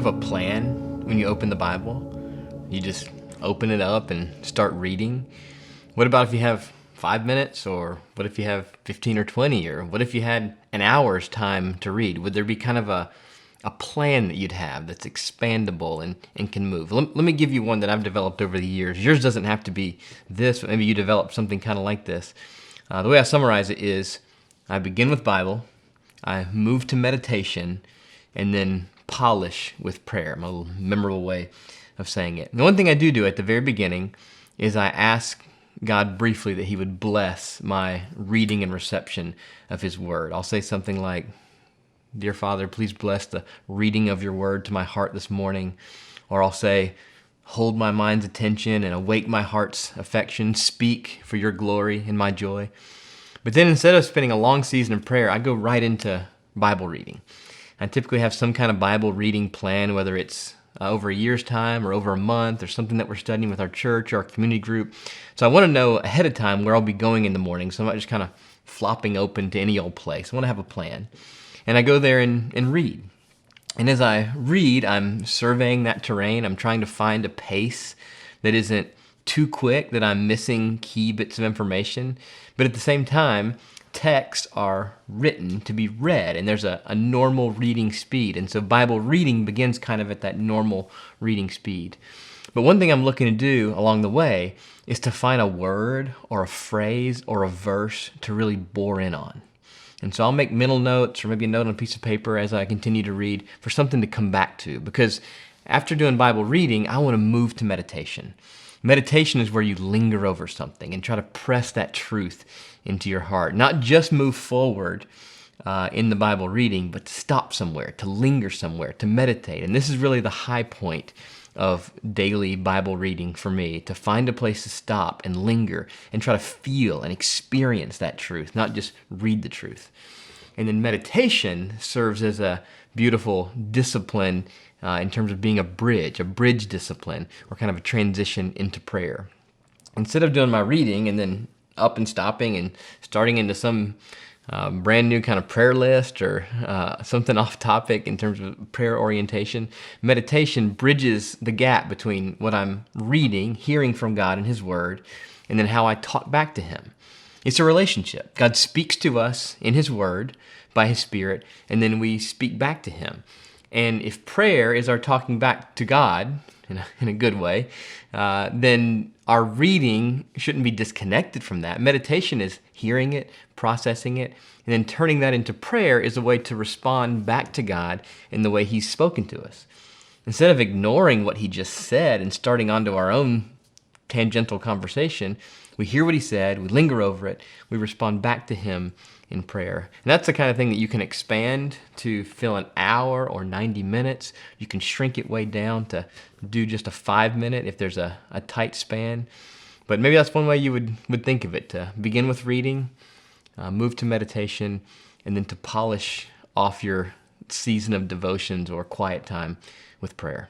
have a plan when you open the Bible? You just open it up and start reading? What about if you have 5 minutes, or what if you have 15 or 20, or what if you had an hour's time to read? Would there be kind of a plan that you'd have that's expandable and can move? Let me give you one that I've developed over the years. Yours doesn't have to be this, but maybe you develop something kind of like this. The way I summarize it is I begin with Bible, I move to meditation, and then polish with prayer. My little memorable way of saying it. And the one thing I do at the very beginning is I ask God briefly that He would bless my reading and reception of His Word. I'll say something like, "Dear Father, please bless the reading of your Word to my heart this morning." Or I'll say, "Hold my mind's attention and awake my heart's affection. Speak for your glory and my joy." But then instead of spending a long season of prayer, I go right into Bible reading. I typically have some kind of Bible reading plan, whether it's over a year's time or over a month or something that we're studying with our church or our community group. So I want to know ahead of time where I'll be going in the morning, so I'm not just kind of flopping open to any old place. I want to have a plan. And I go there and read. And as I read, I'm surveying that terrain. I'm trying to find a pace that isn't too quick, that I'm missing key bits of information. But at the same time, texts are written to be read, and there's a normal reading speed. And so Bible reading begins kind of at that normal reading speed. But one thing I'm looking to do along the way is to find a word or a phrase or a verse to really bore in on. And so I'll make mental notes or maybe a note on a piece of paper as I continue to read for something to come back to. Because after doing Bible reading, I want to move to meditation. Meditation is where you linger over something and try to press that truth into your heart. Not just move forward in the Bible reading, but to stop somewhere, to linger somewhere, to meditate. And this is really the high point of daily Bible reading for me, to find a place to stop and linger and try to feel and experience that truth, not just read the truth. And then meditation serves as a beautiful discipline in terms of being a bridge discipline, or kind of a transition into prayer. Instead of doing my reading and then up and stopping and starting into some brand new kind of prayer list or something off topic in terms of prayer orientation, meditation bridges the gap between what I'm reading, hearing from God and His Word, and then how I talk back to Him. It's a relationship. God speaks to us in His Word by His Spirit, and then we speak back to Him. And if prayer is our talking back to God in a good way, then our reading shouldn't be disconnected from that. Meditation is hearing it, processing it, and then turning that into prayer is a way to respond back to God in the way He's spoken to us. Instead of ignoring what He just said and starting onto our own tangential conversation, we hear what He said, we linger over it, we respond back to Him in prayer. And that's the kind of thing that you can expand to fill an hour or 90 minutes. You can shrink it way down to do just a 5-minute if there's a tight span. But maybe that's one way you would think of it, to begin with reading, move to meditation, and then to polish off your season of devotions or quiet time with prayer.